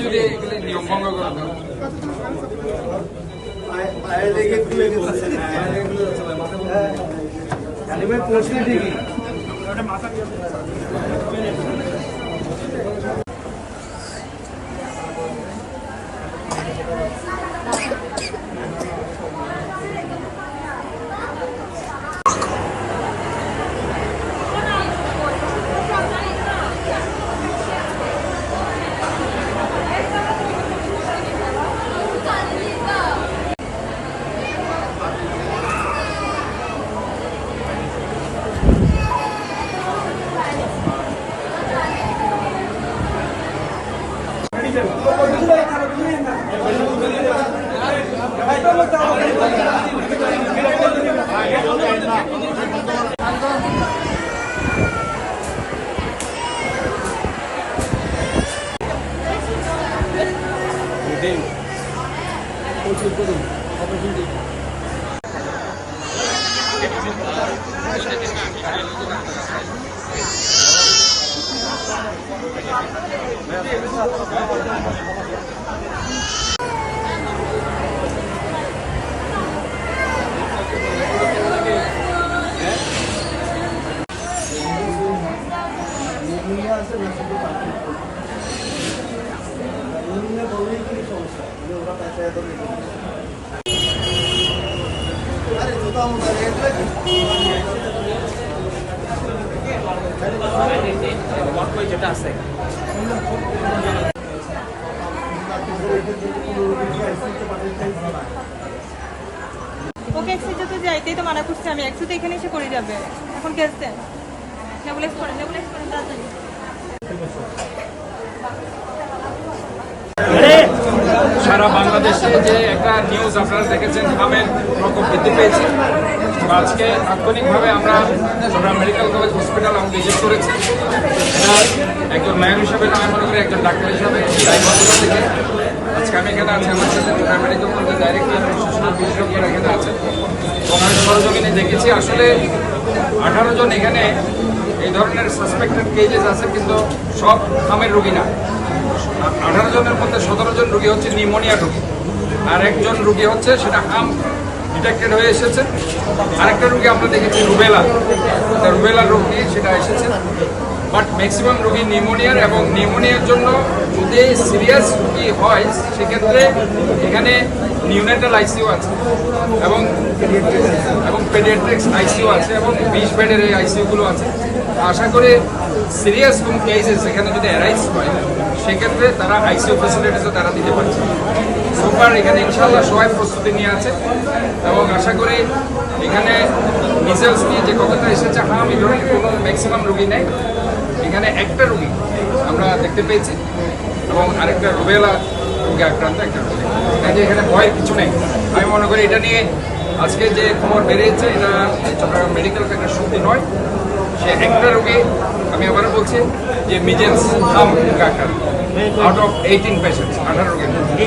যদি এগুলো নিয়ম ভঙ্গ করা ঠিকই যেটা আছে ওকে এক্সিটে তো যাইতেই তো মানা করছে আমি একটু তো এখানে এসে করে যাবে এখন গেছে নেবুলাইজ করেন তাড়াতাড়ি সারা বাংলাদেশে যে একটা নিউজ আপনারা দেখেছেন হামের প্রকোপ বৃদ্ধি পেয়েছে আজকে তাৎক্ষণিকভাবে আমরা চট্টগ্রাম মেডিকেল কলেজ হসপিটাল আমি ভিজিট করেছি একজন মেয়র হিসাবে নয় মনে করি একজন ডাক্তার হিসাবে দায়বদ্ধতা থেকে আজকে আমি এখানে আছি আমার সাথে চট্টগ্রাম মেডিকেল কলেজের ডাইরেক্টর বিশেষজ্ঞরা এখানে আছে এবং আমি সরজমিনে দেখেছি আসলে 18 জন এখানে এই ধরনের সাসপেক্টেড কেজেস আছে কিন্তু সব হামের রোগী না 18 জনের মধ্যে 17 জন রোগী হচ্ছে নিউমোনিয়া রোগী আর একজন রোগী হচ্ছে সেটা হাম ডিটেক্টেড হয়ে এসেছে আরেকটা রোগী আমরা দেখেছি রুবেলা রোগী সেটা এসেছে বাট ম্যাক্সিমাম রোগী নিউমোনিয়ার এবং নিউমোনিয়ার জন্য যদি সিরিয়াস রোগী হয় সেক্ষেত্রে এখানে নিউনেটাল আইসিইউ আছে এবং পেডিয়াট্রিক্স আইসিইউ আছে এবং 20 বেডের এই আইসিইউগুলো আছে আশা করি সিরিয়াস কোনো কেসেস এখানে যদি অ্যারাইজ হয় সেক্ষেত্রে তারা আইসিইউ ফ্যাসিলিটিসও তারা দিতে পারছে সুপার এখানে ইনশাআল্লাহ সবাই প্রস্তুতি নিয়ে আছে এবং আশা করি এখানে মিসেলস নিয়ে যে কথাটা এসেছে এই ধরনের কোনো ম্যাক্সিমাম রোগী নেই এখানে একটা রোগী আমরা দেখতে পেয়েছি এবং আরেকটা রুবেলা রোগে আক্রান্ত একটা রোগী কাজে এখানে ভয়ের কিছু নেই আমি মনে করি এটা নিয়ে আজকে যে খবর বেরিয়েছে এটা চট্টগ্রাম মেডিকেল একটা সত্যি নয় সে একটা রোগী আমি আবারও বলছি যে মিজেলস হাম রোগে আক্রান্ত আউট অফ 18 পেশেন্টস 18 রোগীর